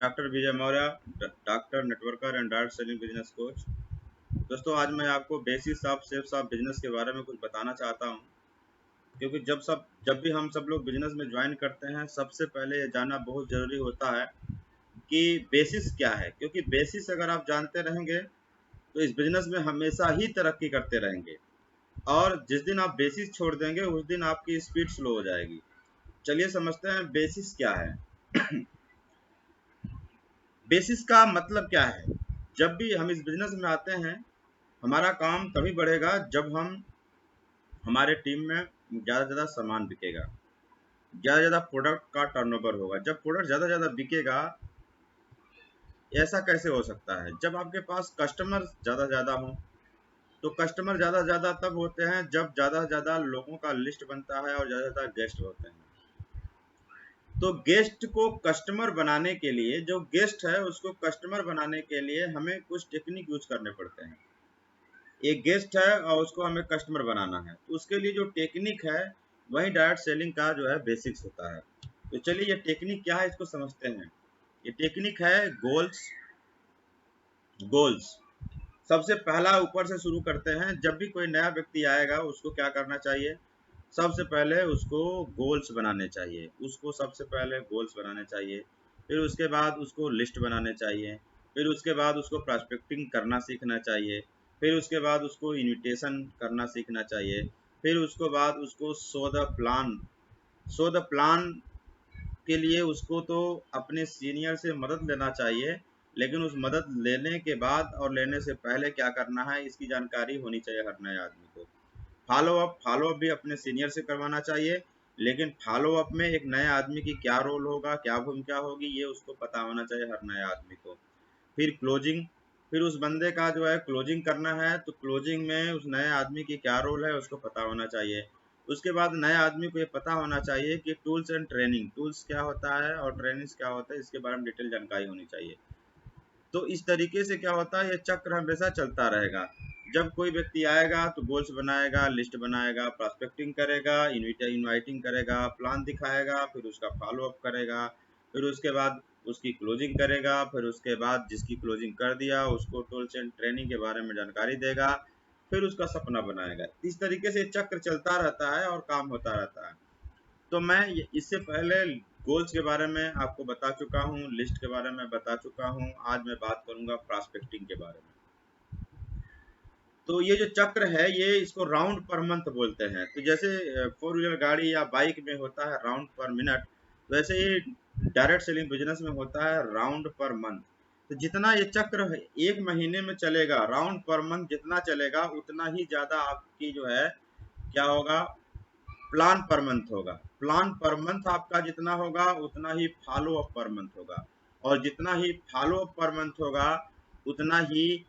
Doctor Vijay Maurya, doctor networker and direct selling business coach. दोस्तों, आज मैं आपको basics of sales of business के बारे में कुछ बताना चाहता हूं, क्योंकि जब भी हम सब लोग बिजनेस में ज्वाइन करते हैं, सबसे पहले ये जानना बहुत ज़रूरी होता है कि बेसिस क्या है। क्योंकि बेसिस अगर आप जानते रहेंगे तो इस बिजनेस में हमेशा ही तरक्की करते रहेंगे, और जिस दिन आप बेसिस छोड़ देंगे उस दिन आपकी स्पीड स्लो हो जाएगी। चलिए समझते हैं बेसिस क्या है। बेसिस का मतलब क्या है। जब भी हम इस बिजनेस में आते हैं, हमारा काम तभी बढ़ेगा जब हमारे टीम में ज़्यादा से ज़्यादा सामान बिकेगा, ज़्यादा से ज़्यादा प्रोडक्ट का टर्नओवर होगा। जब प्रोडक्ट ज़्यादा से ज़्यादा बिकेगा, ऐसा कैसे हो सकता है? जब आपके पास कस्टमर ज़्यादा से ज़्यादा हो। तो कस्टमर ज़्यादा से ज़्यादा तब होते हैं जब ज़्यादा से ज़्यादा लोगों का लिस्ट बनता है और ज़्यादा से ज़्यादा गेस्ट होते हैं। तो गेस्ट को कस्टमर बनाने के लिए, जो गेस्ट है उसको कस्टमर बनाने के लिए हमें कुछ टेक्निक यूज करने पड़ते हैं। एक गेस्ट है और उसको हमें कस्टमर बनाना है, तो उसके लिए जो टेक्निक है वही डायरेक्ट सेलिंग का जो है बेसिक्स होता है। तो चलिए ये टेक्निक क्या है इसको समझते हैं। ये टेक्निक है गोल्स। सबसे पहला ऊपर से शुरू करते हैं। जब भी कोई नया व्यक्ति आएगा उसको क्या करना चाहिए? सबसे पहले उसको गोल्स बनाने चाहिए। उसको सबसे पहले गोल्स बनाने चाहिए, फिर उसके बाद उसको लिस्ट बनाने चाहिए, फिर उसके बाद उसको प्रॉस्पेक्टिंग करना सीखना चाहिए, फिर उसके बाद उसको इन्विटेशन करना सीखना चाहिए, फिर उसके बाद उसको शो द प्लान के लिए उसको तो अपने सीनियर से मदद लेना चाहिए। लेकिन उस मदद लेने के बाद और लेने से पहले क्या करना है, इसकी जानकारी होनी चाहिए हर नए आदमी को। फॉलो अप भी अपने सीनियर से करवाना चाहिए, लेकिन फॉलो अप में एक नए आदमी की क्या रोल होगा, क्या भूमिका होगी, ये उसको पता होना चाहिए हर नए आदमी को। फिर क्लोजिंग। फिर उस बंदे का जो है क्लोजिंग करना है, तो क्लोजिंग में उस नए आदमी की क्या रोल है उसको पता होना चाहिए। उसके बाद नए आदमी को ये पता होना चाहिए कि टूल्स एंड ट्रेनिंग, टूल्स क्या होता है और ट्रेनिंग्स क्या होता है, इसके बारे में डिटेल जानकारी होनी चाहिए। तो इस तरीके से क्या होता है, ये चक्र हमेशा चलता रहेगा। जब कोई व्यक्ति आएगा तो गोल्स बनाएगा, लिस्ट बनाएगा, प्रॉस्पेक्टिंग करेगा, इनवाइटिंग करेगा, प्लान दिखाएगा, फिर उसका फॉलो अप करेगा, फिर उसके बाद उसकी क्लोजिंग करेगा, फिर उसके बाद जिसकी क्लोजिंग कर दिया उसको टूल्स एंड ट्रेनिंग के बारे में जानकारी देगा, फिर उसका सपना बनाएगा। इस तरीके से चक्र चलता रहता है और काम होता रहता है। तो मैं इससे पहले गोल्स के बारे में आपको बता चुका हूँ, लिस्ट के बारे में बता चुका हूँ। आज मैं बात करूंगा प्रॉस्पेक्टिंग के बारे में। तो ये जो चक्र है, ये इसको राउंड पर मंथ बोलते हैं। तो जैसे फोर व्हीलर गाड़ी या बाइक में होता है राउंड पर मिनट, वैसे ही डायरेक्ट सेलिंग बिजनेस में होता है राउंड पर मंथ। तो जितना ये चक्र एक महीने में चलेगा, राउंड पर मंथ जितना चलेगा, उतना ही ज्यादा आपकी जो है क्या होगा, प्लान पर मंथ होगा। प्लान पर मंथ आपका जितना होगा उतना ही फॉलो अप पर मंथ होगा, और जितना ही फॉलो अप पर मंथ होगा उतना ही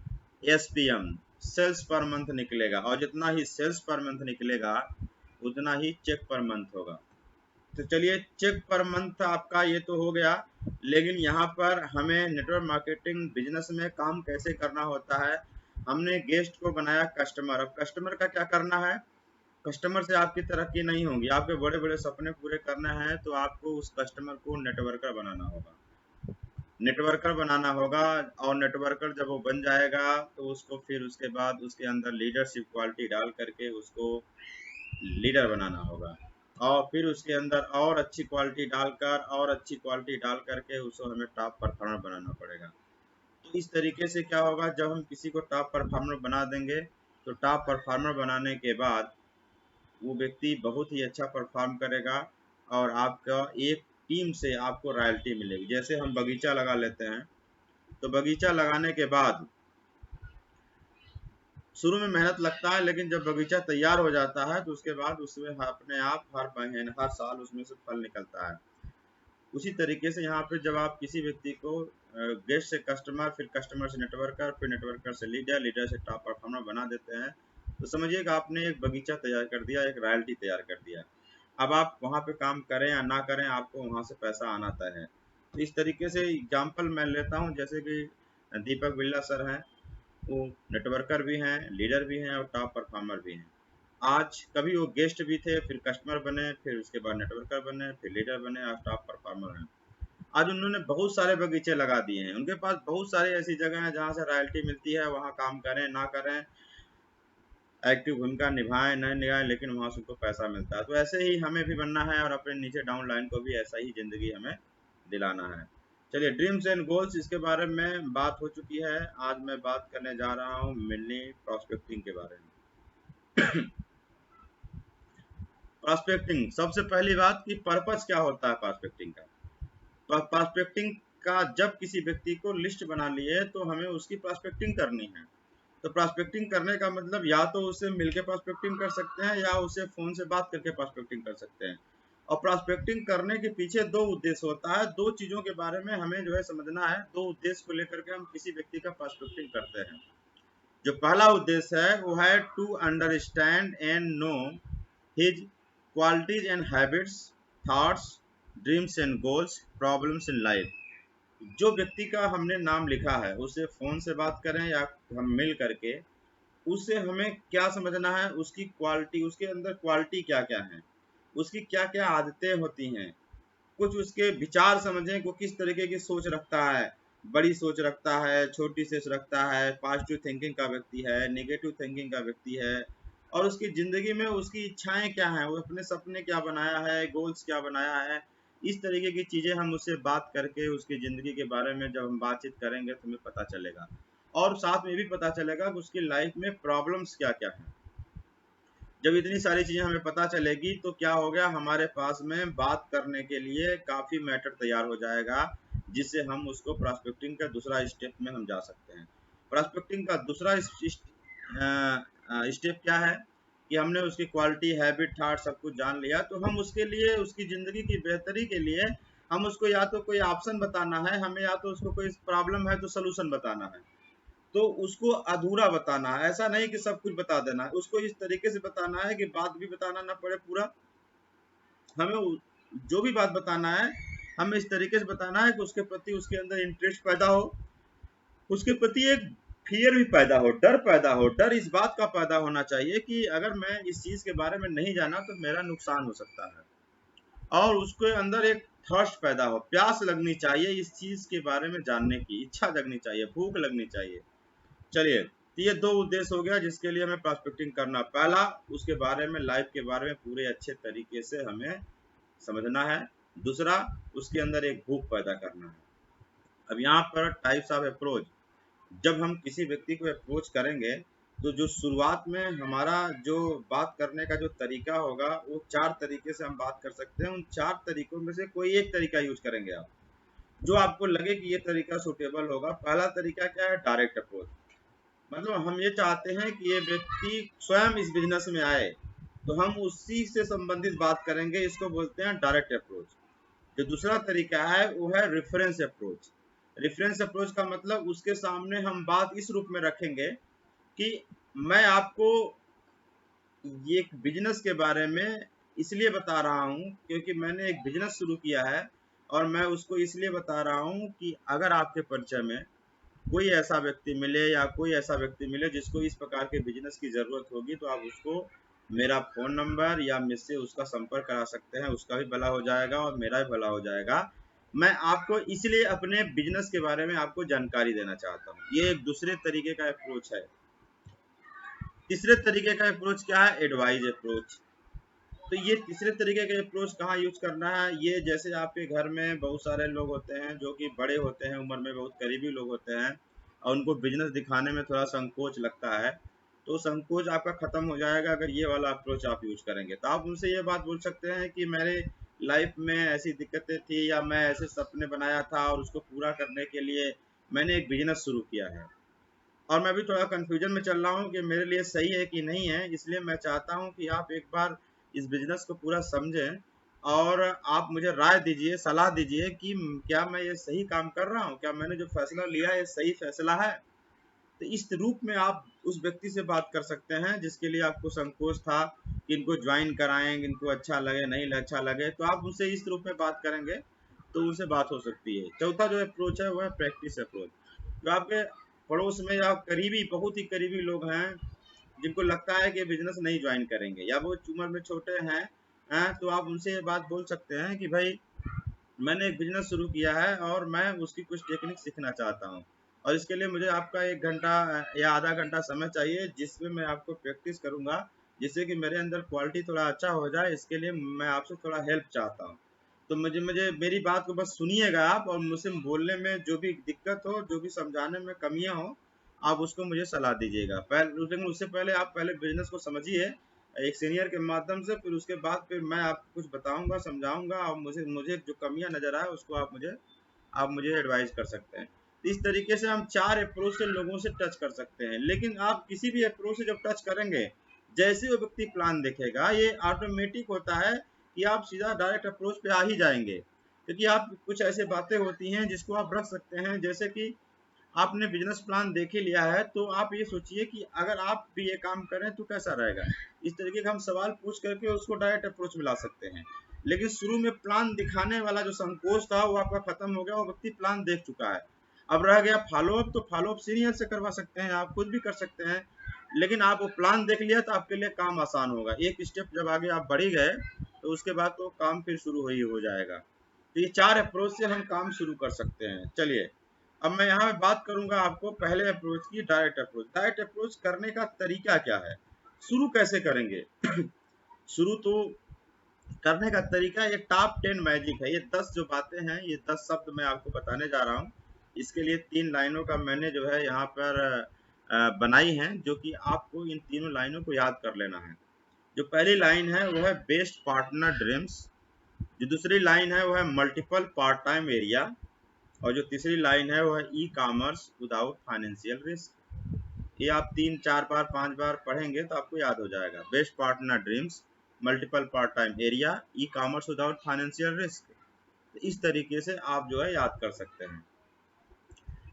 एसपीएम, सेल्स पर मंथ निकलेगा, और जितना ही सेल्स पर मंथ निकलेगा उतना ही चेक पर मंथ होगा। तो चलिए, चेक पर मंथ आपका ये तो हो गया। लेकिन यहाँ पर हमें नेटवर्क मार्केटिंग बिजनेस में काम कैसे करना होता है। हमने गेस्ट को बनाया कस्टमर। अब कस्टमर का क्या करना है? कस्टमर से आपकी तरक्की नहीं होगी। आपके बड़े बड़े सपने पूरे करना है तो आपको उस कस्टमर को नेटवर्कर बनाना होगा। नेटवर्कर बनाना होगा, और नेटवर्कर जब वो बन जाएगा तो उसको फिर उसके बाद उसके अंदर लीडरशिप क्वालिटी डाल करके उसको लीडर बनाना होगा, और फिर उसके अंदर और अच्छी क्वालिटी डालकर और अच्छी क्वालिटी डाल करके उसको हमें टॉप परफॉर्मर बनाना पड़ेगा। तो इस तरीके से क्या होगा, जब हम किसी को टॉप परफॉर्मर बना देंगे तो टॉप परफॉर्मर बनाने के बाद वो व्यक्ति बहुत ही अच्छा परफॉर्म करेगा, और आपका एक टीम से आपको रॉयल्टी मिलेगी। जैसे हम बगीचा लगा लेते हैं, तो बगीचा लगाने के बाद शुरू में मेहनत लगता है, लेकिन जब बगीचा तैयार हो जाता है तो उसके बाद उसमें अपने आप हर महीने हर साल उसमें से फल निकलता है। उसी तरीके से यहाँ पे जब आप किसी व्यक्ति को गेस्ट से कस्टमर, फिर कस्टमर से नेटवर्कर, फिर नेटवर्कर से लीडर, लीडर से टॉप परफॉर्मर बना देते हैं, तो समझिएगा आपने एक बगीचा तैयार कर दिया, एक रॉयल्टी तैयार कर दिया। अब आप वहाँ पे काम करें या ना करें, आपको वहाँ से पैसा आना तय है। तो इस तरीके से एग्जाम्पल मैं लेता हूँ, जैसे कि दीपक बिरला सर हैं, वो नेटवर्कर भी हैं, लीडर भी हैं और टॉप परफॉर्मर भी हैं। आज कभी वो गेस्ट भी थे, फिर कस्टमर बने, फिर उसके बाद नेटवर्कर बने, फिर लीडर बने, आज टॉप परफॉर्मर हैं। आज उन्होंने बहुत सारे बगीचे लगा दिए हैं, उनके पास बहुत सारी ऐसी जगह है जहाँ से रॉयल्टी मिलती है, वहाँ काम करें ना करें, एक्टिव भूमिका निभाएं न निभाएं, लेकिन वहाँ से उनको पैसा मिलता है। तो ऐसे ही हमें भी बनना है और अपने नीचे डाउन लाइन को भी ऐसा ही ज़िंदगी हमें दिलाना है। चलिए, ड्रीम्स एंड गोल्स इसके बारे में बात हो चुकी है। आज मैं बात करने जा रहा हूँ मेनली प्रॉस्पेक्टिंग के बारे में। प्रॉस्पेक्टिंग, सबसे पहली बात कि पर्पस क्या होता है प्रॉस्पेक्टिंग का। प्रॉस्पेक्टिंग का जब किसी व्यक्ति को लिस्ट बना लिए तो हमें उसकी प्रॉस्पेक्टिंग करनी है। तो प्रॉस्पेक्टिंग करने का मतलब या तो उससे मिलके प्रॉस्पेक्टिंग कर सकते हैं या उसे फोन से बात करके प्रॉस्पेक्टिंग कर सकते हैं। और प्रॉस्पेक्टिंग करने के पीछे दो उद्देश्य होता है, दो चीजों के बारे में हमें जो है समझना है। दो उद्देश्य को लेकर के हम किसी व्यक्ति का प्रॉस्पेक्टिंग करते हैं। जो पहला उद्देश्य है वो है to understand and know his qualities and habits, thoughts, dreams and goals, problems in life. जो व्यक्ति का हमने नाम लिखा है उसे फोन से बात करें या हम मिल करके, उससे हमें क्या समझना है, उसकी क्वालिटी, उसके अंदर क्वालिटी क्या क्या है, उसकी क्या क्या आदतें होती हैं, कुछ उसके विचार समझें, वो किस तरीके की सोच रखता है, बड़ी सोच रखता है, छोटी सोच रखता है, पॉजिटिव थिंकिंग का व्यक्ति है, नेगेटिव थिंकिंग का व्यक्ति है, और उसकी ज़िंदगी में उसकी इच्छाएं क्या हैं, वो अपने सपने क्या बनाया है, गोल्स क्या बनाया है। इस तरीके की चीज़ें हम उससे बात करके उसकी ज़िंदगी के बारे में जब हम बातचीत करेंगे तो हमें पता चलेगा। और साथ में भी पता चलेगा कि उसकी लाइफ में प्रॉब्लम्स क्या क्या हैं। जब इतनी सारी चीज़ें हमें पता चलेगी तो क्या हो गया, हमारे पास में बात करने के लिए काफ़ी मैटर तैयार हो जाएगा, जिससे हम उसको प्रॉस्पेक्टिंग का दूसरा स्टेप में हम जा सकते हैं। प्रॉस्पेक्टिंग का दूसरा स्टेप क्या है कि हमने उसकी क्वालिटी, हैबिट, थॉट सब कुछ जान लिया, तो हम उसके लिए, उसकी ज़िंदगी की बेहतरी के लिए हम उसको या तो कोई ऑप्शन बताना है, हमें या तो उसको कोई प्रॉब्लम है तो सोल्यूशन बताना है। तो उसको अधूरा बताना है, ऐसा नहीं कि सब कुछ बता देना है, उसको इस तरीके से बताना है कि बात भी बताना ना पड़े पूरा। हमें जो भी बात बताना है हमें इस तरीके से बताना है कि उसके प्रति उसके अंदर इंटरेस्ट पैदा हो, उसके प्रति एक फियर भी पैदा हो, डर पैदा हो। डर इस बात का पैदा होना चाहिए कि अगर मैं इस चीज़ के बारे में नहीं जाना तो मेरा नुकसान हो सकता है। और उसके अंदर एक थर्स्ट पैदा हो, प्यास लगनी चाहिए इस चीज़ के बारे में जानने की, इच्छा जगनी चाहिए, भूख लगनी चाहिए। चलिए, तो ये दो उद्देश्य हो गया जिसके लिए हमें प्रॉस्पेक्टिंग करना। पहला, उसके बारे में, लाइफ के बारे में पूरे अच्छे तरीके से हमें समझना है। दूसरा, उसके अंदर एक भूख पैदा करना है। अब यहाँ पर टाइप्स ऑफ अप्रोच, जब हम किसी व्यक्ति को अप्रोच करेंगे तो जो शुरुआत में हमारा जो बात करने का जो तरीका होगा वो चार तरीके से हम बात कर सकते हैं। उन चार तरीकों में से कोई एक तरीका यूज करेंगे आप, जो आपको लगे कि ये तरीका सुटेबल होगा। पहला तरीका क्या है, डायरेक्ट अप्रोच। मतलब हम ये चाहते हैं कि ये व्यक्ति स्वयं इस बिजनेस में आए, तो हम उसी से संबंधित बात करेंगे, इसको बोलते हैं डायरेक्ट अप्रोच। जो दूसरा तरीका है वो है रेफरेंस अप्रोच। रेफरेंस अप्रोच का मतलब उसके सामने हम बात इस रूप में रखेंगे कि मैं आपको ये एक बिजनेस के बारे में इसलिए बता रहा हूँ क्योंकि मैंने एक बिजनेस शुरू किया है, और मैं उसको इसलिए बता रहा हूँ कि अगर आपके परिचय में कोई ऐसा व्यक्ति मिले या कोई ऐसा व्यक्ति मिले जिसको इस प्रकार के बिजनेस की ज़रूरत होगी, तो आप उसको मेरा फ़ोन नंबर या मुझसे उसका संपर्क करा सकते हैं। उसका भी भला हो जाएगा और मेरा भी भला हो जाएगा। मैं आपको इसलिए अपने बिजनेस के बारे में आपको जानकारी देना चाहता हूँ। ये एक दूसरे तरीके का अप्रोच है। तीसरे तरीके का अप्रोच क्या है, एडवाइज अप्रोच। तो ये तीसरे तरीके का अप्रोच कहाँ यूज करना है, ये जैसे आपके घर में बहुत सारे लोग होते हैं जो कि बड़े होते हैं, उम्र में बहुत करीबी लोग होते हैं, और उनको बिजनेस दिखाने में थोड़ा संकोच लगता है। तो संकोच आपका खत्म हो जाएगा अगर ये वाला अप्रोच आप यूज करेंगे। तो आप उनसे ये बात बोल सकते हैं कि मेरे लाइफ में ऐसी दिक्कतें थी या मैं ऐसे सपने बनाया था और उसको पूरा करने के लिए मैंने एक बिजनेस शुरू किया है, और मैं भी थोड़ा कन्फ्यूजन में चल रहा हूँ कि मेरे लिए सही है कि नहीं है, इसलिए मैं चाहता हूँ कि आप एक बार इस बिजनेस को पूरा समझें और आप मुझे राय दीजिए, सलाह दीजिए कि क्या मैं ये सही काम कर रहा हूँ, क्या मैंने जो फैसला लिया है ये सही फैसला है। तो इस रूप में आप उस व्यक्ति से बात कर सकते हैं जिसके लिए आपको संकोच था कि इनको ज्वाइन कराएं, इनको अच्छा लगे नहीं अच्छा लगे, तो आप उनसे इस रूप में बात करेंगे तो उनसे बात हो सकती है। चौथा जो अप्रोच है वो है प्रैक्टिस अप्रोच। जो आपके पड़ोस में या करीबी, बहुत ही करीबी लोग हैं जिनको लगता है कि बिजनेस नहीं ज्वाइन करेंगे या वो उम्र में छोटे हैं, तो आप उनसे ये बात बोल सकते हैं कि भाई मैंने एक बिजनेस शुरू किया है और मैं उसकी कुछ टेक्निक सीखना चाहता हूँ, और इसके लिए मुझे आपका 1 घंटा या आधा घंटा समय चाहिए, जिसमें मैं आपको प्रैक्टिस करूँगा, जिससे कि मेरे अंदर क्वालिटी थोड़ा अच्छा हो जाए। इसके लिए मैं आपसे थोड़ा हेल्प चाहता हूँ। तो मुझे मुझे मेरी बात को बस सुनिएगा आप, और मुझसे बोलने में जो भी दिक्कत हो, जो भी समझाने में कमियाँ हो, आप उसको मुझे सलाह दीजिएगा। लेकिन उससे पहले आप पहले बिजनेस को समझिए एक सीनियर के माध्यम से, फिर उसके बाद फिर मैं आपको कुछ बताऊंगा, समझाऊंगा, और मुझे मुझे जो कमियां नजर आए उसको आप मुझे एडवाइस कर सकते हैं। तो इस तरीके से हम 4 अप्रोच से लोगों से टच कर सकते हैं। लेकिन आप किसी भी अप्रोच से जब टच करेंगे, जैसे वो व्यक्ति प्लान देखेगा, ये ऑटोमेटिक होता है कि आप सीधा डायरेक्ट अप्रोच पे आ ही जाएंगे, क्योंकि आप कुछ ऐसे बातें होती हैं जिसको आप रख सकते हैं। जैसे कि आपने बिजनेस प्लान देख ही लिया है, तो आप ये सोचिए कि अगर आप भी ये काम करें तो कैसा रहेगा। इस तरीके का हम सवाल पूछ करके उसको डायरेक्ट अप्रोच में ला सकते हैं। लेकिन शुरू में प्लान दिखाने वाला जो संकोच था वो आपका खत्म हो गया, वो व्यक्ति प्लान देख चुका है। अब रह गया फॉलो अप, तो फॉलो अप सीनियर से करवा सकते हैं, आप खुद भी कर सकते हैं। लेकिन आप वो प्लान देख लिया तो आपके लिए काम आसान होगा। एक स्टेप जब आगे आप बढ़ ही गए, तो उसके बाद तो काम फिर शुरू हो जाएगा। तो ये 4 अप्रोच से हम काम शुरू कर सकते हैं। चलिए, अब मैं यहाँ पे बात करूंगा आपको पहले अप्रोच की, डायरेक्ट अप्रोच। डायरेक्ट अप्रोच करने का तरीका क्या है, शुरू कैसे करेंगे? शुरू तो करने का तरीका, ये टॉप 10 मैजिक है। ये 10 जो बातें हैं, ये 10 शब्द मैं आपको बताने जा रहा हूँ। इसके लिए 3 लाइनों का मैंने जो है यहाँ पर बनाई है, जो कि आपको इन तीनों लाइनों को याद कर लेना है। जो पहली लाइन है वो है बेस्ट पार्टनर ड्रीम्स। जो दूसरी लाइन है वो है मल्टीपल पार्ट टाइम एरिया। और जो तीसरी लाइन है वो है e commerce without financial risk. ये आप 3 4 बार 5 बार पढ़ेंगे तो आपको याद हो जाएगा। Best partner dreams, multiple part time area, e commerce without financial risk. इस तरीके से आप जो है याद कर सकते हैं।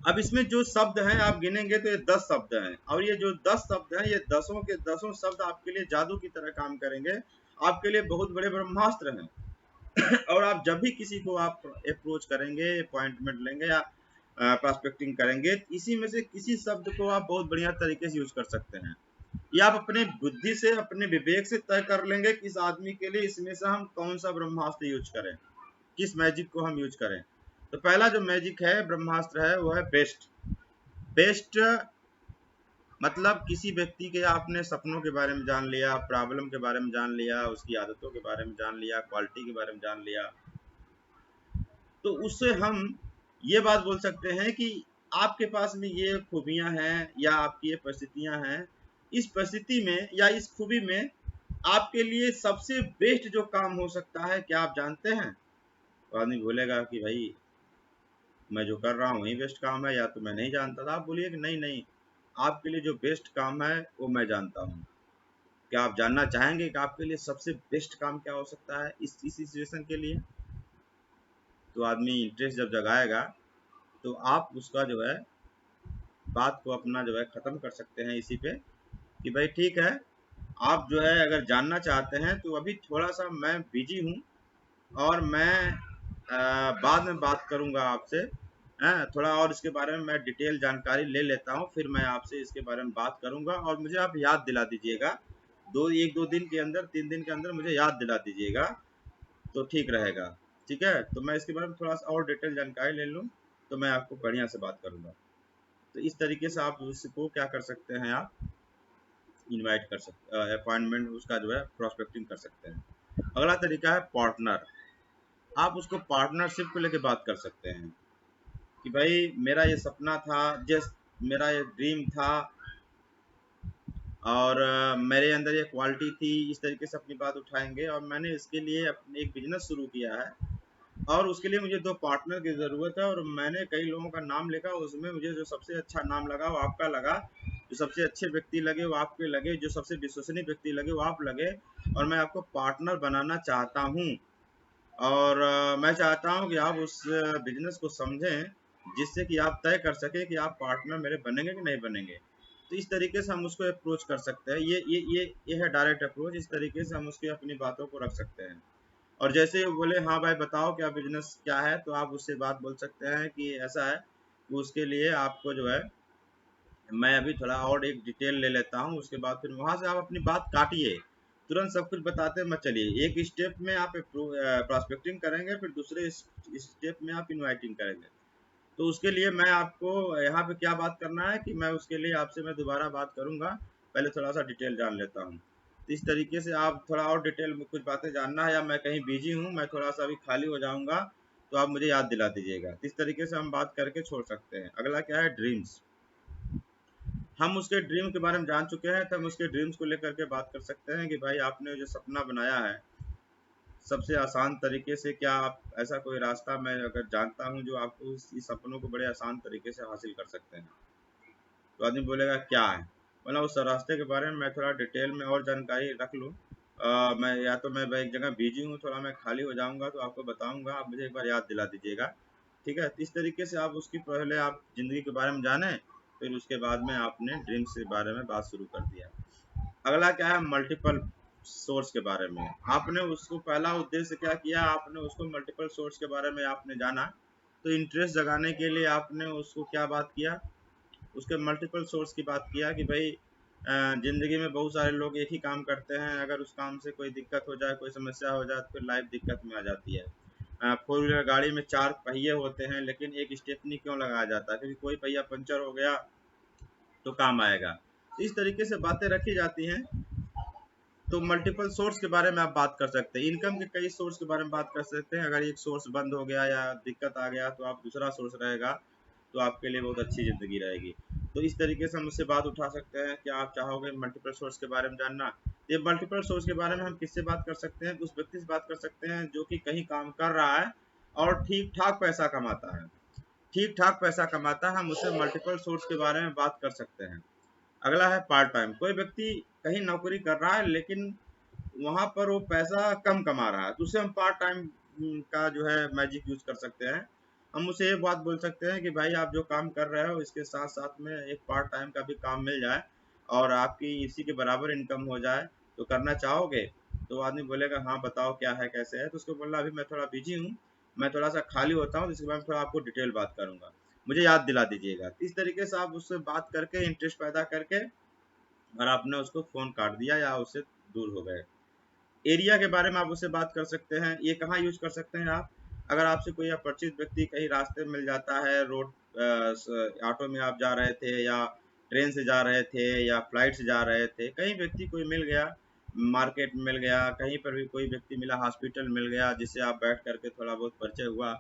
अब इसमें जो शब्द हैं आप गिनेंगे तो ये 10 शब्द हैं, और ये जो 10 शब्द हैं, ये 10 के 10 शब्द आपके लिए जादू की तरह काम करेंगे। आपके लिए बहुत बड़े ब्रह्मास्त्र हैं। और आप जब भी किसी को आप अप्रोच करेंगे, अपॉइंटमेंट लेंगे या प्रोस्पेक्टिंग करेंगे, इसी में से किसी शब्द को आप बहुत बढ़िया तरीके से यूज कर सकते हैं। या आप अपने बुद्धि से, अपने विवेक से तय कर लेंगे कि इस आदमी के लिए इसमें से हम कौन सा ब्रह्मास्त्र यूज करें, किस मैजिक को हम यूज करें। तो पहला जो मैजिक है, ब्रह्मास्त्र है, वो है बेस्ट। बेस्ट मतलब किसी व्यक्ति के आपने सपनों के बारे में जान लिया, प्रॉब्लम के बारे में जान लिया, उसकी आदतों के बारे में जान लिया, क्वालिटी के बारे में जान लिया, तो उससे हम ये बात बोल सकते हैं कि आपके पास में ये खूबियां हैं या आपकी ये परिस्थितियां हैं। इस परिस्थिति में या इस खूबी में आपके लिए सबसे बेस्ट जो काम हो सकता है, क्या आप जानते हैं? तो आदमी बोलेगा कि भाई मैं जो कर रहा हूँ वही बेस्ट काम है, या तो मैं नहीं जानता था। आप बोलिए कि नहीं नहीं, आपके लिए जो बेस्ट काम है वो मैं जानता हूँ। क्या आप जानना चाहेंगे कि आपके लिए सबसे बेस्ट काम क्या हो सकता है इस सिचुएशन के लिए? तो आदमी इंटरेस्ट जब जगाएगा, तो आप उसका जो है बात को अपना जो है ख़त्म कर सकते हैं इसी पे, कि भाई ठीक है, आप जो है अगर जानना चाहते हैं तो अभी थोड़ा सा मैं बिजी हूँ, और मैं बाद में बात करूँगा आपसे। थोड़ा और इसके बारे में मैं डिटेल जानकारी ले लेता हूँ, फिर मैं आपसे इसके बारे में बात करूँगा, और मुझे आप याद दिला दीजिएगा। 1-2 दिन के अंदर, 3 दिन के अंदर मुझे याद दिला दीजिएगा, तो ठीक रहेगा। ठीक है, तो मैं इसके बारे में थोड़ा सा और डिटेल जानकारी ले लूँ, तो मैं आपको बढ़िया से बात करूँगा। तो इस तरीके से आप उसको क्या कर सकते हैं, आप इनवाइट कर सकते, अपॉइंटमेंट उसका जो है प्रोस्पेक्टिंग कर सकते हैं। अगला तरीका है पार्टनर। आप उसको पार्टनरशिप को लेके बात कर सकते हैं कि भाई मेरा ये सपना था, जिस मेरा ये ड्रीम था, और मेरे अंदर ये क्वालिटी थी। इस तरीके से अपनी बात उठाएंगे, और मैंने इसके लिए अपने एक बिजनेस शुरू किया है, और उसके लिए मुझे 2 पार्टनर की ज़रूरत है, और मैंने कई लोगों का नाम लिखा, उसमें मुझे जो सबसे अच्छा नाम लगा वो आपका लगा। जो सबसे अच्छे व्यक्ति लगे वो आपके लगे, जो सबसे विश्वसनीय व्यक्ति लगे वो आप लगे, और मैं आपको पार्टनर बनाना चाहता हूँ। और मैं चाहता हूँ कि आप उस बिजनेस को समझें, जिससे कि आप तय कर सकें कि आप पार्टनर मेरे बनेंगे कि नहीं बनेंगे। तो इस तरीके से हम उसको अप्रोच कर सकते हैं। ये है डायरेक्ट अप्रोच। इस तरीके से हम उसकी अपनी बातों को रख सकते हैं। और जैसे वो बोले हाँ भाई बताओ क्या बिजनेस क्या है, तो आप उससे बात बोल सकते हैं कि ऐसा है कि उसके लिए आपको जो है मैं अभी थोड़ा और एक डिटेल ले लेता हूँ, उसके बाद फिर वहाँ से आप अपनी बात काटिए। तुरंत सब कुछ बताते मत चलिए। एक स्टेप में आप प्रॉस्पेक्टिंग करेंगे, फिर दूसरे स्टेप में आप इनवाइटिंग करेंगे। तो उसके लिए मैं आपको यहाँ पे क्या बात करना है कि मैं उसके लिए आपसे मैं दोबारा बात करूँगा, पहले थोड़ा सा डिटेल जान लेता हूँ। तो इस तरीके से आप थोड़ा और डिटेल में कुछ बातें जानना है, या मैं कहीं बिजी हूँ, मैं थोड़ा सा अभी खाली हो जाऊँगा, तो आप मुझे याद दिला दीजिएगा। तो इस तरीके से हम बात करके छोड़ सकते हैं। अगला क्या है, ड्रीम्स। हम उसके ड्रीम के बारे में जान चुके हैं, तो हम उसके ड्रीम्स को लेकर के बात कर सकते हैं कि भाई आपने जो सपना बनाया है, सबसे आसान तरीके से क्या आप ऐसा कोई रास्ता मैं अगर जानता हूँ जो आपको इस सपनों को बड़े आसान तरीके से हासिल कर सकते हैं। तो आदमी बोलेगा क्या है, मतलब उस रास्ते के बारे में मैं थोड़ा डिटेल में और जानकारी रख लूँ। मैं या तो मैं एक जगह बिजी हूँ, थोड़ा मैं खाली हो जाऊँगा तो आपको बताऊँगा, आप मुझे एक बार याद दिला दीजिएगा। ठीक है, इस तरीके से आप उसकी पहले आप ज़िंदगी के बारे में जाने, फिर उसके बाद में आपने ड्रीम्स के बारे में बात शुरू कर दिया। अगला क्या है, मल्टीपल सोर्स के बारे में। आपने उसको पहला उद्देश्य क्या किया, आपने उसको मल्टीपल सोर्स के बारे में आपने जाना। तो इंटरेस्ट जगाने के लिए आपने उसको क्या बात किया, उसके मल्टीपल सोर्स की बात किया कि भाई ज़िंदगी में बहुत सारे लोग एक ही काम करते हैं, अगर उस काम से कोई दिक्कत हो जाए, कोई समस्या हो जाए, तो फिर लाइफ दिक्कत में आ जाती है। फोर व्हीलर गाड़ी में 4 पहिए होते हैं, लेकिन एक स्टेपनी क्यों लगाया जाता है, क्योंकि कोई पहिया पंचर हो गया तो काम आएगा। तो इस तरीके से बातें रखी जाती हैं। तो मल्टीपल सोर्स के बारे में आप बात कर सकते हैं, इनकम के कई सोर्स के बारे में बात कर सकते हैं। अगर एक सोर्स बंद हो गया या दिक्कत आ गया, तो आप दूसरा सोर्स रहेगा, तो आपके लिए बहुत अच्छी ज़िंदगी रहेगी। तो इस तरीके से हम उससे बात उठा सकते हैं। क्या आप चाहोगे मल्टीपल सोर्स के बारे में जानना? ये मल्टीपल सोर्स के बारे में हम किससे बात कर सकते हैं, उस व्यक्ति से बात कर सकते हैं जो कि कहीं काम कर रहा है और ठीक ठाक पैसा कमाता है। ठीक ठाक पैसा कमाता है, हम उससे मल्टीपल सोर्स के बारे में बात कर सकते हैं। अगला है पार्ट टाइम। कोई व्यक्ति कहीं नौकरी कर रहा है, लेकिन वहाँ पर वो पैसा कम कमा रहा है, तो उसे हम पार्ट टाइम का जो है मैजिक यूज कर सकते हैं। हम उसे ये बात बोल सकते हैं कि भाई आप जो काम कर रहे हो, इसके साथ साथ में एक पार्ट टाइम का भी काम मिल जाए और आपकी इसी के बराबर इनकम हो जाए, तो करना चाहोगे? तो आदमी बोलेगा हाँ बताओ क्या है कैसे है। तो उसको बोलना अभी मैं थोड़ा बिजी हूँ, मैं थोड़ा सा खाली होता हूँ, जिसके बाद में थोड़ा आपको डिटेल बात करूंगा, मुझे याद दिला दीजिएगा। इस तरीके से आप उससे बात करके इंटरेस्ट पैदा करके और आपने उसको फोन काट दिया या उससे दूर हो गए। एरिया के बारे में आप उससे बात कर सकते हैं। ये कहाँ यूज कर सकते हैं आप, अगर आपसे कोई अपरिचित व्यक्ति कहीं रास्ते में मिल जाता है, रोड ऑटो में आप जा रहे थे या ट्रेन से जा रहे थे या फ्लाइट से जा रहे थे, कहीं व्यक्ति कोई मिल गया, मार्केट में मिल गया, कहीं पर भी कोई व्यक्ति मिला, हॉस्पिटल मिल गया, जिससे आप बैठ करके थोड़ा बहुत परिचय हुआ,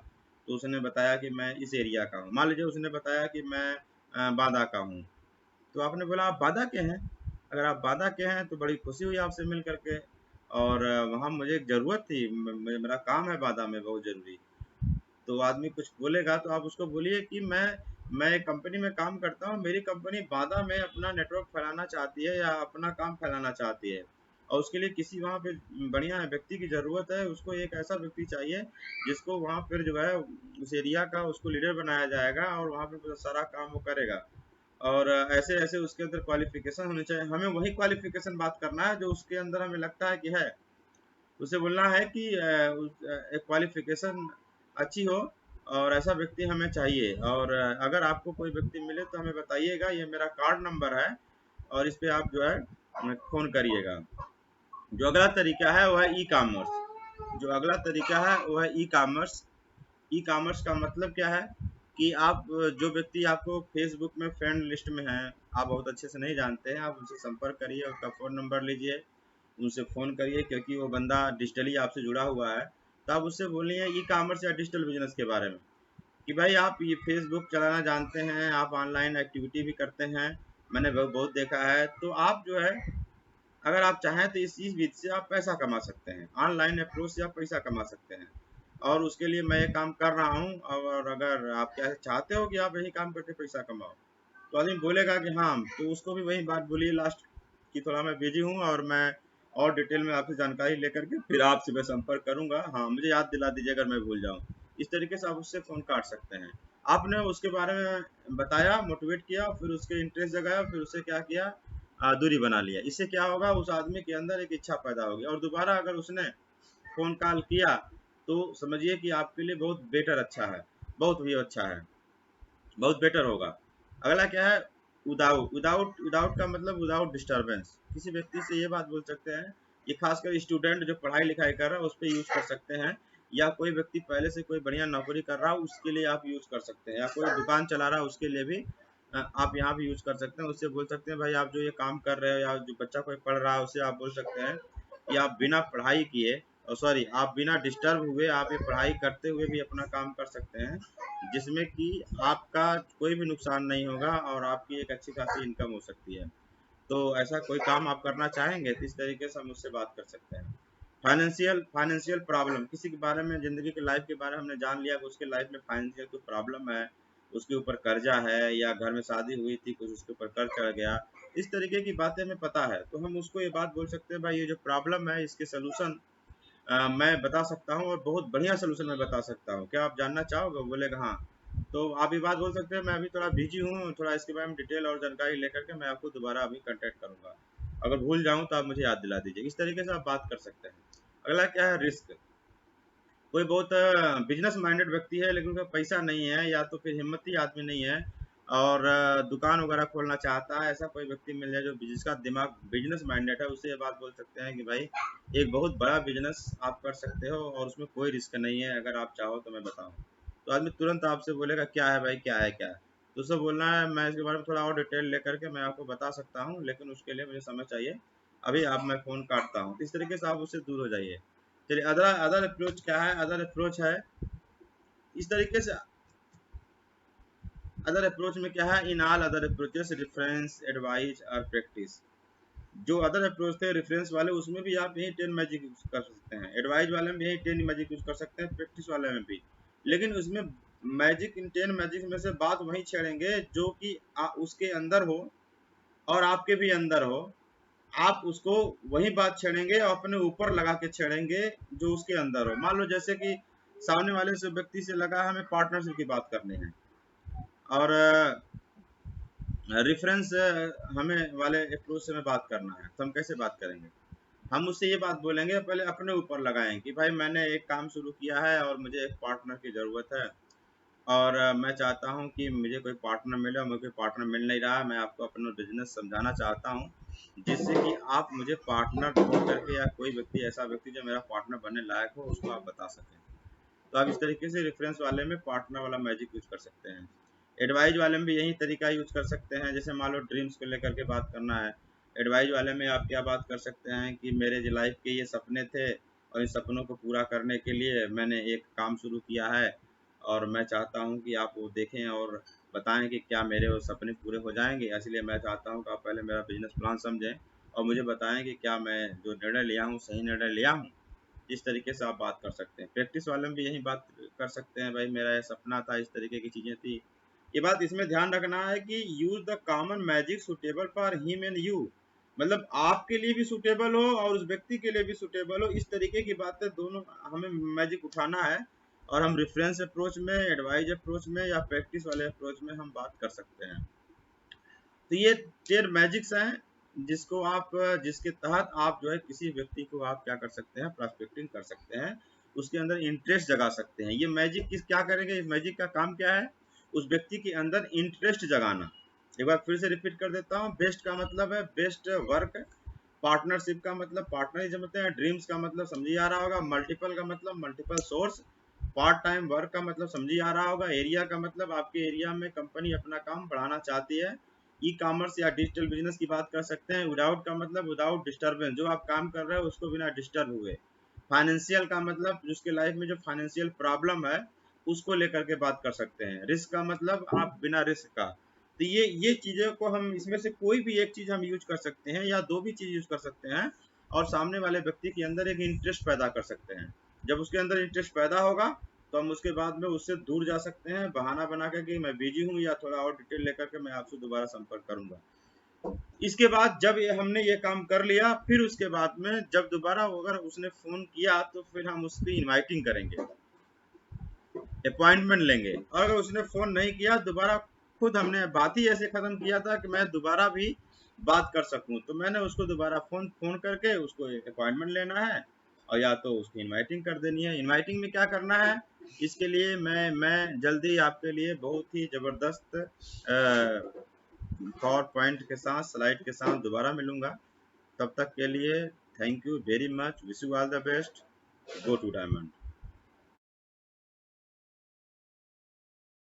तो उसने बताया कि मैं इस एरिया का हूँ। मान लीजिए उसने बताया कि मैं बांदा का हूँ, तो आपने बोला आप बांदा के हैं। अगर आप बांदा के हैं तो बड़ी खुशी हुई आपसे मिल करके, और वहाँ मुझे एक ज़रूरत थी, मेरा काम है बांदा में बहुत ज़रूरी। तो आदमी कुछ बोलेगा तो आप उसको बोलिए कि मैं एक कंपनी में काम करता हूँ, मेरी कंपनी बांदा में अपना नेटवर्क फैलाना चाहती है या अपना काम फैलाना चाहती है, और उसके लिए किसी वहाँ पे बढ़िया व्यक्ति की ज़रूरत है। उसको एक ऐसा व्यक्ति चाहिए जिसको वहाँ पर जो है उस एरिया का उसको लीडर बनाया जाएगा और वहाँ पे सारा काम वो करेगा। और ऐसे ऐसे उसके अंदर क्वालिफिकेशन होनी चाहिए। हमें वही क्वालिफिकेशन बात करना है जो उसके अंदर हमें लगता है कि है। उसे बोलना है कि एक क्वालिफिकेशन अच्छी हो और ऐसा व्यक्ति हमें चाहिए, और अगर आपको कोई व्यक्ति मिले तो हमें बताइएगा, ये मेरा कार्ड नंबर है और इस पे आप जो है फ़ोन करिएगा। जो अगला तरीका है वो है ई कॉमर्स। जो अगला तरीका है वो है ई कॉमर्स। ई कॉमर्स का मतलब क्या है कि आप जो व्यक्ति आपको फेसबुक में फ्रेंड लिस्ट में है, आप बहुत अच्छे से नहीं जानते हैं, आप उनसे संपर्क करिए, उसका फ़ोन नंबर लीजिए, उनसे फ़ोन करिए, क्योंकि वो बंदा डिजिटली आपसे जुड़ा हुआ है। तो आप उससे बोलिए ई कॉमर्स या डिजिटल बिजनेस के बारे में कि भाई आप ये फेसबुक चलाना जानते हैं, आप ऑनलाइन एक्टिविटी भी करते हैं, मैंने बहुत देखा है। तो आप जो है अगर आप चाहें तो इस विधि से आप पैसा कमा सकते हैं, ऑनलाइन अप्रोच से आप पैसा कमा सकते हैं, और उसके लिए मैं ये काम कर रहा हूँ, और अगर आप क्या चाहते हो कि आप यही काम करके पैसा कमाओ, तो आदमी बोलेगा कि हाँ। तो उसको भी वही बात बोलिए लास्ट कि थोड़ा मैं बिजी हूँ और मैं और डिटेल में आपसे जानकारी लेकर के फिर आपसे मैं संपर्क करूंगा, हाँ मुझे याद दिला दीजिए अगर मैं भूल जाऊँ। इस तरीके से आप उससे फ़ोन काट सकते हैं। आपने उसके बारे में बताया, मोटिवेट किया, फिर उसके इंटरेस्ट जगाया, फिर उसे क्या किया, दूरी बना लिया। इससे क्या होगा, उस आदमी के अंदर एक इच्छा पैदा होगी, और दोबारा अगर उसने फ़ोन कॉल किया तो समझिए कि आपके लिए बहुत बेटर अच्छा है, बहुत भी अच्छा है, बहुत बेटर होगा। अगला क्या है, विदाउट विदाउट विदाउट का मतलब विदाउट डिस्टर्बेंस। किसी व्यक्ति से ये बात बोल सकते हैं ये खासकर स्टूडेंट जो पढ़ाई लिखाई कर रहा है उस पर यूज कर सकते हैं, या कोई व्यक्ति पहले से कोई बढ़िया नौकरी कर रहा है उसके लिए आप यूज कर सकते हैं, या कोई दुकान चला रहा है उसके लिए भी आप यहाँ भी यूज कर सकते हैं। उससे बोल सकते हैं भाई आप जो ये काम कर रहे हो, या जो बच्चा कोई पढ़ रहा है उससे आप बोल सकते हैं कि आप बिना पढ़ाई किए, सॉरी आप बिना डिस्टर्ब हुए आप ये पढ़ाई करते हुए भी अपना काम कर सकते हैं, जिसमें कि आपका कोई भी नुकसान नहीं होगा और आपकी एक अच्छी खासी इनकम हो सकती है। तो ऐसा कोई काम आप करना चाहेंगे तो इस तरीके से हम उससे बात कर सकते हैं। फाइनेंशियल प्रॉब्लम, किसी के बारे में ज़िंदगी के लाइफ के बारे में हमने जान लिया कि उसके लाइफ में फाइनेंशियल कोई प्रॉब्लम है, उसके ऊपर कर्जा है, या घर में शादी हुई थी कुछ उसके ऊपर कर्ज चढ़ गया, इस तरीके की बातें हमें पता है, तो हम उसको ये बात बोल सकते हैं भाई ये जो प्रॉब्लम है इसके सोल्यूशन मैं बता सकता हूँ और बहुत बढ़िया सोल्यूशन मैं बता सकता हूँ, क्या आप जानना चाहोगे? वो बोलेगा हाँ। तो आप ये बात बोल सकते हैं मैं अभी थोड़ा बिजी हूँ, थोड़ा इसके बारे में डिटेल और जानकारी लेकर के मैं आपको दोबारा अभी कांटेक्ट करूंगा, अगर भूल जाऊं तो आप मुझे याद दिला दीजिए। इस तरीके से आप बात कर सकते हैं। अगला क्या है, रिस्क। कोई बहुत बिजनेस माइंडेड व्यक्ति है लेकिन उसका पैसा नहीं है, या तो फिर हिम्मती आदमी नहीं है और दुकान वगैरह खोलना चाहता है, ऐसा कोई व्यक्ति मिल जाए जो जिसका दिमाग बिजनेस माइंडेड है, उससे ये बात बोल सकते हैं कि भाई एक बहुत बड़ा बिजनेस आप कर सकते हो और उसमें कोई रिस्क नहीं है, अगर आप चाहो तो मैं बताऊं। तो आदमी तुरंत आपसे बोलेगा क्या है भाई, क्या है क्या है। तो उससे बोलना है मैं इसके बारे में थोड़ा और डिटेल लेकर के मैं आपको बता सकता हूँ, लेकिन उसके लिए मुझे समय चाहिए, अभी आप मैं फ़ोन काटता हूँ। इस तरीके से आप उससे दूर हो जाइए। चलिए अदर अदर अप्रोच क्या है, अदर अप्रोच है इस तरीके से। अदर अप्रोच में क्या है, in all other approaches reference advice और प्रैक्टिस। जो अदर अप्रोच थे रेफरेंस वाले उसमें भी आप यही 10 मैजिक यूज कर सकते हैं, एडवाइस वाले में भी यही 10 मैजिक यूज कर सकते हैं, प्रैक्टिस वाले में भी। लेकिन उसमें मैजिक, इन 10 मैजिक में से बात वही छेड़ेंगे जो कि उसके अंदर हो और आपके भी अंदर हो, आप उसको वही बात छेड़ेंगे और अपने ऊपर लगा के छेड़ेंगे जो उसके अंदर हो। मान लो जैसे कि सामने वाले से व्यक्ति से लगा हमें पार्टनरशिप की बात करनी है और रेफरेंस हमें वाले अप्रोच से हमें बात करना है, तो हम कैसे बात करेंगे? हम उससे ये बात बोलेंगे, पहले अपने ऊपर लगाएं कि भाई मैंने एक काम शुरू किया है और मुझे एक पार्टनर की ज़रूरत है और मैं चाहता हूँ कि मुझे कोई पार्टनर मिले और मुझे पार्टनर मिल नहीं रहा। मैं आपको अपना बिजनेस समझाना चाहता हूँ जिससे कि आप मुझे पार्टनर ढूंढ करके, या कोई व्यक्ति ऐसा व्यक्ति जो मेरा पार्टनर बनने लायक हो उसको आप बता सकें। तो आप इस तरीके से रेफरेंस वाले में पार्टनर वाला मैजिक यूज कर सकते हैं। एडवाइज वाले में भी यही तरीका यूज कर सकते हैं। जैसे मान लो ड्रीम्स को लेकर के बात करना है, एडवाइज वाले में आप क्या बात कर सकते हैं कि मेरे जो लाइफ के ये सपने थे और इन सपनों को पूरा करने के लिए मैंने एक काम शुरू किया है और मैं चाहता हूँ कि आप वो देखें और बताएं कि क्या मेरे वो सपने पूरे हो जाएंगे। इसलिए मैं चाहता हूँ कि आप पहले मेरा बिजनेस प्लान समझें और मुझे बताएं कि क्या मैं जो निर्णय लिया हूँ सही निर्णय लिया हूँ। इस तरीके से आप बात कर सकते हैं। प्रैक्टिस वाले में भी यही बात कर सकते हैं, भाई मेरा ये सपना था, इस तरीके की चीज़ें थी। ये बात इसमें ध्यान रखना है कि use the common magic suitable for him and you, मतलब आपके लिए भी सुटेबल हो और उस व्यक्ति के लिए भी सुटेबल हो, इस तरीके की बातें दोनों हमें मैजिक उठाना है। और हम रेफरेंस अप्रोच में, एडवाइज अप्रोच में या प्रैक्टिस वाले अप्रोच में हम बात कर सकते हैं। तो ये 10 मैजिक्स हैं जिसको आप, जिसके तहत आप जो है किसी व्यक्ति को आप क्या कर सकते हैं, प्रोस्पेक्टिंग कर सकते हैं, उसके अंदर इंटरेस्ट जगा सकते हैं। ये मैजिक किस क्या करेंगे, इस मैजिक का काम क्या है, उस व्यक्ति के अंदर इंटरेस्ट जगाना। एक बार फिर से रिपीट कर देता हूँ। बेस्ट का मतलब है बेस्ट वर्क, पार्टनरशिप का मतलब पार्टनर जमते हैं, ड्रीम्स का मतलब समझिए आ रहा होगा, मल्टीपल का मतलब multiple source, part time work का मतलब समझिए आ रहा होगा, एरिया का मतलब आपके एरिया में कंपनी अपना काम बढ़ाना चाहती है, ई कॉमर्स या डिजिटल बिजनेस की बात कर सकते हैं। विदाउट का मतलब विदाउट डिस्टर्बेंस, जो आप काम कर रहे हो उसको बिना डिस्टर्ब हुए। फाइनेंशियल का मतलब जिसके लाइफ में जो फाइनेंशियल प्रॉब्लम है उसको लेकर के बात कर सकते हैं। रिस्क का मतलब आप बिना रिस्क का। तो ये चीज़ों को हम इसमें से कोई भी एक चीज़ हम यूज कर सकते हैं या दो भी चीज़ यूज कर सकते हैं और सामने वाले व्यक्ति के अंदर एक इंटरेस्ट पैदा कर सकते हैं। जब उसके अंदर इंटरेस्ट पैदा होगा तो हम उसके बाद में उससे दूर जा सकते हैं, बहाना बना कर कि मैं बिजी हूँ या थोड़ा और डिटेल लेकर के मैं आपसे दोबारा संपर्क करूंगा। इसके बाद जब हमने ये काम कर लिया, फिर उसके बाद में जब दोबारा अगर उसने फोन किया तो फिर हम उसकी इनवाइटिंग करेंगे, अपॉइंटमेंट लेंगे। और अगर उसने फोन नहीं किया दोबारा, खुद हमने बात ही ऐसे खत्म किया था कि मैं दोबारा भी बात कर सकूं, तो मैंने उसको दोबारा फोन फोन करके उसको अपॉइंटमेंट लेना है और या तो उसकी इनवाइटिंग कर देनी है। इनवाइटिंग में क्या करना है, इसके लिए मैं जल्दी आपके लिए बहुत ही जबरदस्त पावर पॉइंट के साथ, स्लाइड के साथ दोबारा मिलूंगा। तब तक के लिए thank you very much, wish you all the best, go to diamond.